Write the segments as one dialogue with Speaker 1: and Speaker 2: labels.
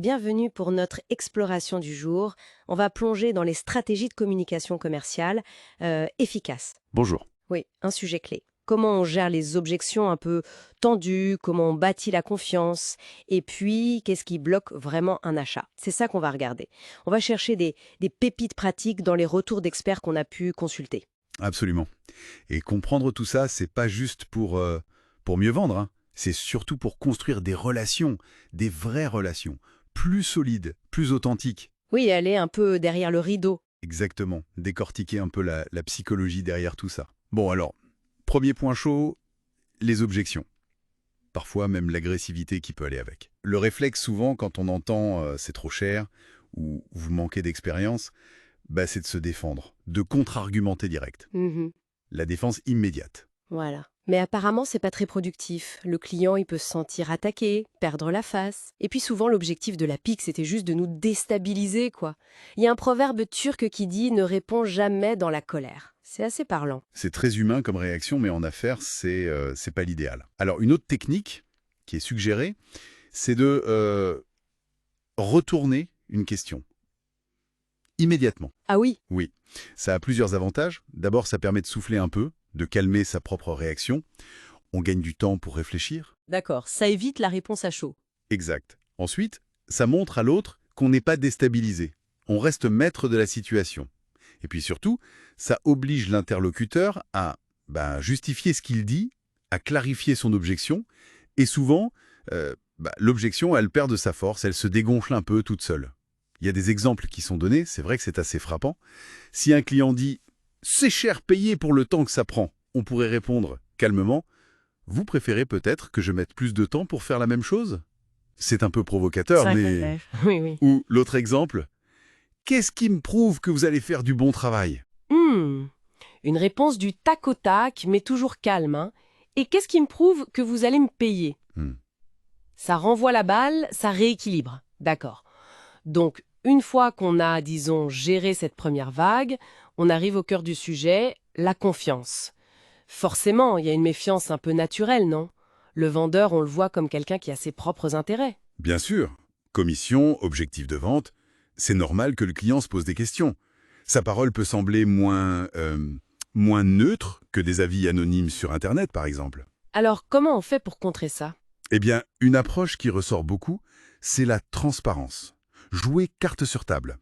Speaker 1: Bienvenue pour notre exploration du jour. On va plonger dans les stratégies de communication commerciale efficaces.
Speaker 2: Bonjour.
Speaker 1: Oui, un sujet clé. Comment on gère les objections un peu tendues, comment on bâtit la confiance, et puis qu'est-ce qui bloque vraiment un achat. C'est ça qu'on va regarder. On va chercher des pépites pratiques dans les retours d'experts qu'on a pu consulter.
Speaker 2: Absolument. Et comprendre tout ça, c'est pas juste pour mieux vendre, hein. C'est surtout pour construire des relations, des vraies relations, plus solides, plus authentiques.
Speaker 1: Oui, aller un peu derrière le rideau.
Speaker 2: Exactement. Décortiquer un peu la psychologie derrière tout ça. Bon alors, premier point chaud, les objections. Parfois même l'agressivité qui peut aller avec. Le réflexe souvent quand on entend c'est trop cher ou vous manquez d'expérience, bah, c'est de se défendre, de contre-argumenter direct.
Speaker 1: Mhm.
Speaker 2: La défense immédiate.
Speaker 1: Voilà. Mais apparemment, c'est pas très productif. Le client, il peut se sentir attaqué, perdre la face. Et puis souvent, l'objectif de la pique, c'était juste de nous déstabiliser, quoi. Il y a un proverbe turc qui dit « ne réponds jamais dans la colère ». C'est assez parlant.
Speaker 2: C'est très humain comme réaction, mais en affaires, c'est pas l'idéal. Alors, une autre technique qui est suggérée, c'est de retourner une question immédiatement.
Speaker 1: Ah oui,
Speaker 2: Oui, ça a plusieurs avantages. D'abord, ça permet de souffler un peu, de calmer sa propre réaction. On gagne du temps pour réfléchir.
Speaker 1: d'accord, ça évite la réponse à chaud.
Speaker 2: Exact. Ensuite, ça montre à l'autre qu'on n'est pas déstabilisé. On reste maître de la situation. Et puis surtout, ça oblige l'interlocuteur à justifier ce qu'il dit, à clarifier son objection. Et souvent, l'objection, elle perd de sa force, elle se dégonfle un peu toute seule. Il y a des exemples qui sont donnés, c'est vrai que c'est assez frappant. Si un client dit « c'est cher payé pour le temps que ça prend », on pourrait répondre calmement « vous préférez peut-être que je mette plus de temps pour faire la même chose ?» C'est un peu provocateur, mais...
Speaker 1: Oui, oui.
Speaker 2: Ou l'autre exemple, qu'est-ce qui me prouve que vous allez faire du bon travail?
Speaker 1: Hmm, une réponse du tac au tac, mais toujours calme. Hein. Et qu'est-ce qui me prouve que vous allez me payer?
Speaker 2: Hmm.
Speaker 1: Ça renvoie la balle, ça rééquilibre. D'accord. Donc, une fois qu'on a, disons, géré cette première vague, on arrive au cœur du sujet, la confiance. Forcément, il y a une méfiance un peu naturelle, non? Le vendeur, on le voit comme quelqu'un qui a ses propres intérêts.
Speaker 2: Bien sûr, commission, objectif de vente, c'est normal que le client se pose des questions. Sa parole peut sembler moins neutre que des avis anonymes sur Internet, par exemple.
Speaker 1: Alors, comment on fait pour contrer ça?
Speaker 2: Eh bien, une approche qui ressort beaucoup, c'est la transparence. Jouer carte sur table.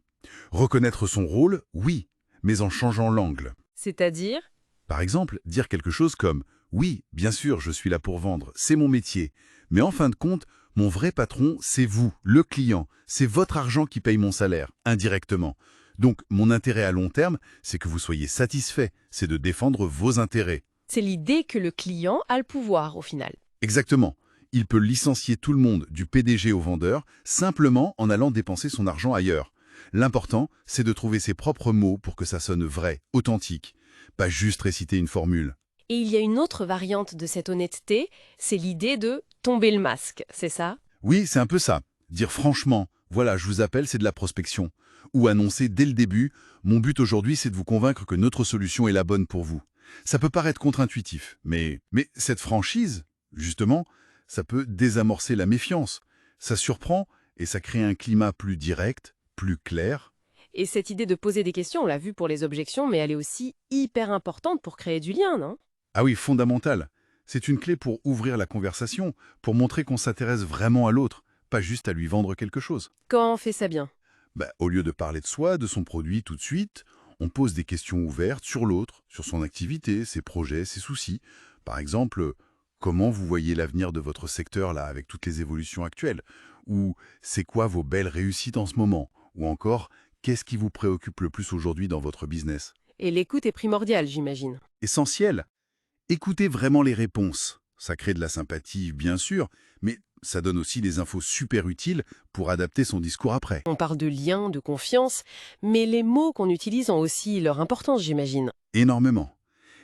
Speaker 2: Reconnaître son rôle, oui, mais en changeant l'angle.
Speaker 1: C'est-à-dire?
Speaker 2: Par exemple, dire quelque chose comme « Oui, bien sûr, je suis là pour vendre, c'est mon métier, mais en fin de compte, mon vrai patron, c'est vous, le client, c'est votre argent qui paye mon salaire, indirectement. Donc, mon intérêt à long terme, c'est que vous soyez satisfait, c'est de défendre vos intérêts. »
Speaker 1: C'est l'idée que le client a le pouvoir, au final.
Speaker 2: Exactement. Il peut licencier tout le monde, du PDG au vendeur, simplement en allant dépenser son argent ailleurs. L'important, c'est de trouver ses propres mots pour que ça sonne vrai, authentique, pas juste réciter une formule.
Speaker 1: Et il y a une autre variante de cette honnêteté, c'est l'idée de tomber le masque, c'est ça?
Speaker 2: Oui, c'est un peu ça. Dire franchement, voilà, je vous appelle, c'est de la prospection. Ou annoncer dès le début, mon but aujourd'hui, c'est de vous convaincre que notre solution est la bonne pour vous. Ça peut paraître contre-intuitif, mais cette franchise, justement, ça peut désamorcer la méfiance. Ça surprend et ça crée un climat plus direct, plus clair.
Speaker 1: Et cette idée de poser des questions, on l'a vu pour les objections, mais elle est aussi hyper importante pour créer du lien, non?
Speaker 2: Ah oui, fondamental. C'est une clé pour ouvrir la conversation, pour montrer qu'on s'intéresse vraiment à l'autre, pas juste à lui vendre quelque chose.
Speaker 1: Quand on fait ça bien.
Speaker 2: Au lieu de parler de soi, de son produit tout de suite, on pose des questions ouvertes sur l'autre, sur son activité, ses projets, ses soucis. Par exemple, comment vous voyez l'avenir de votre secteur là avec toutes les évolutions actuelles? Ou c'est quoi vos belles réussites en ce moment? Ou encore, qu'est-ce qui vous préoccupe le plus aujourd'hui dans votre business?
Speaker 1: Et l'écoute est primordiale, j'imagine.
Speaker 2: Essentiel. Écoutez vraiment les réponses. Ça crée de la sympathie, bien sûr, mais ça donne aussi des infos super utiles pour adapter son discours après.
Speaker 1: On parle de lien, de confiance, mais les mots qu'on utilise ont aussi leur importance, j'imagine.
Speaker 2: Énormément.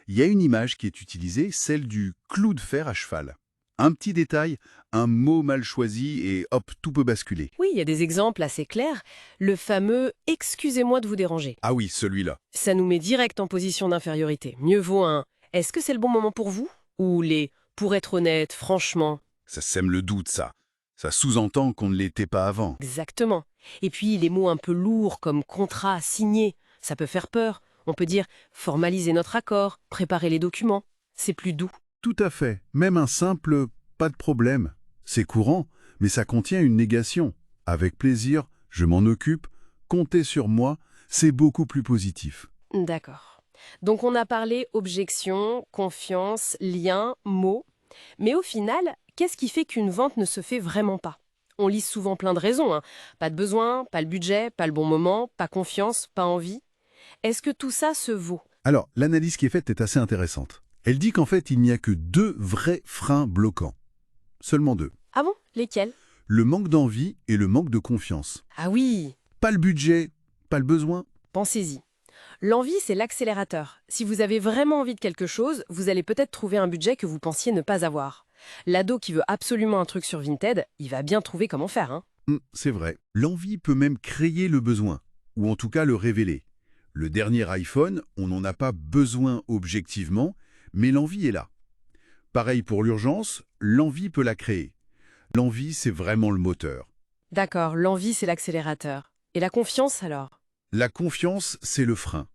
Speaker 2: Il y a une image qui est utilisée, celle du clou de fer à cheval. Un petit détail, un mot mal choisi et hop, tout peut basculer.
Speaker 1: Oui, il y a des exemples assez clairs. Le fameux « excusez-moi de vous déranger ».
Speaker 2: Ah oui, celui-là.
Speaker 1: Ça nous met direct en position d'infériorité. Mieux vaut un « est-ce que c'est le bon moment pour vous ?» ou les « pour être honnête, franchement ».
Speaker 2: Ça sème le doute, ça. Ça sous-entend qu'on ne l'était pas avant.
Speaker 1: Exactement. Et puis les mots un peu lourds comme contrat, signé, ça peut faire peur. On peut dire formaliser notre accord, préparer les documents. C'est plus doux.
Speaker 2: Tout à fait. Même un simple « pas de problème », c'est courant, mais ça contient une négation. Avec plaisir, je m'en occupe, comptez sur moi, c'est beaucoup plus positif.
Speaker 1: D'accord. Donc on a parlé objection, confiance, lien, mots. Mais au final, qu'est-ce qui fait qu'une vente ne se fait vraiment pas? On lit souvent plein de raisons, hein. Pas de besoin, pas le budget, pas le bon moment, pas confiance, pas envie. Est-ce que tout ça se vaut?
Speaker 2: Alors, l'analyse qui est faite est assez intéressante. Elle dit qu'en fait, il n'y a que 2 vrais freins bloquants. Seulement 2.
Speaker 1: Ah bon? Lesquels?
Speaker 2: Le manque d'envie et le manque de confiance.
Speaker 1: Ah oui,
Speaker 2: Pas le budget, pas le besoin.
Speaker 1: pensez-y. L'envie, c'est l'accélérateur. Si vous avez vraiment envie de quelque chose, vous allez peut-être trouver un budget que vous pensiez ne pas avoir. L'ado qui veut absolument un truc sur Vinted, il va bien trouver comment faire, hein.
Speaker 2: C'est vrai. L'envie peut même créer le besoin, ou en tout cas le révéler. Le dernier iPhone, on n'en a pas besoin objectivement, mais l'envie est là. Pareil pour l'urgence, l'envie peut la créer. L'envie, c'est vraiment le moteur.
Speaker 1: D'accord, l'envie, c'est l'accélérateur. Et la confiance, alors?
Speaker 2: La confiance, c'est le frein.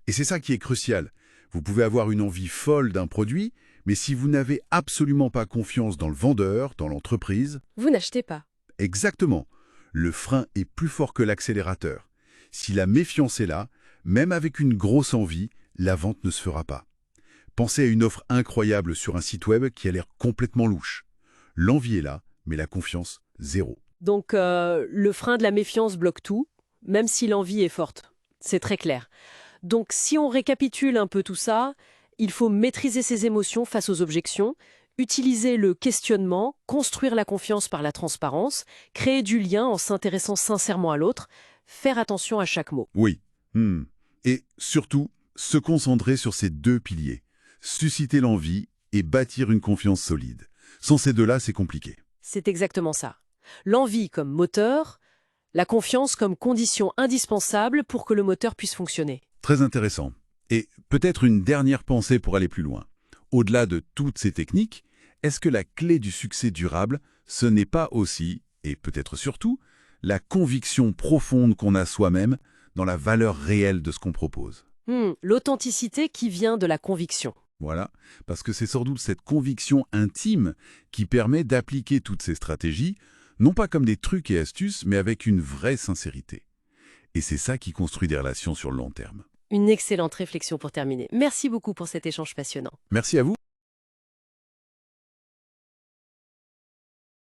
Speaker 2: Et c'est ça qui est crucial. Vous pouvez avoir une envie folle d'un produit, mais si vous n'avez absolument pas confiance dans le vendeur, dans l'entreprise,
Speaker 1: Vous n'achetez pas.
Speaker 2: exactement, le frein est plus fort que l'accélérateur. Si la méfiance est là, même avec une grosse envie, la vente ne se fera pas. Pensez à une offre incroyable sur un site web qui a l'air complètement louche. L'envie est là, mais la confiance, zéro.
Speaker 1: Donc, le frein de la méfiance bloque tout, même si l'envie est forte. C'est très clair. Donc, si on récapitule un peu tout ça, il faut maîtriser ses émotions face aux objections, utiliser le questionnement, construire la confiance par la transparence, créer du lien en s'intéressant sincèrement à l'autre, faire attention à chaque mot.
Speaker 2: Oui. Et surtout, se concentrer sur ces 2 piliers. Susciter l'envie et bâtir une confiance solide. Sans ces 2-là, c'est compliqué.
Speaker 1: C'est exactement ça. L'envie comme moteur, la confiance comme condition indispensable pour que le moteur puisse fonctionner.
Speaker 2: Très intéressant. Et peut-être une dernière pensée pour aller plus loin. Au-delà de toutes ces techniques, est-ce que la clé du succès durable, ce n'est pas aussi, et peut-être surtout, la conviction profonde qu'on a soi-même dans la valeur réelle de ce qu'on propose?
Speaker 1: L'authenticité qui vient de la conviction.
Speaker 2: Voilà, parce que c'est sans doute cette conviction intime qui permet d'appliquer toutes ces stratégies, non pas comme des trucs et astuces, mais avec une vraie sincérité. Et c'est ça qui construit des relations sur le long terme.
Speaker 1: Une excellente réflexion pour terminer. Merci beaucoup pour cet échange passionnant.
Speaker 2: Merci à vous.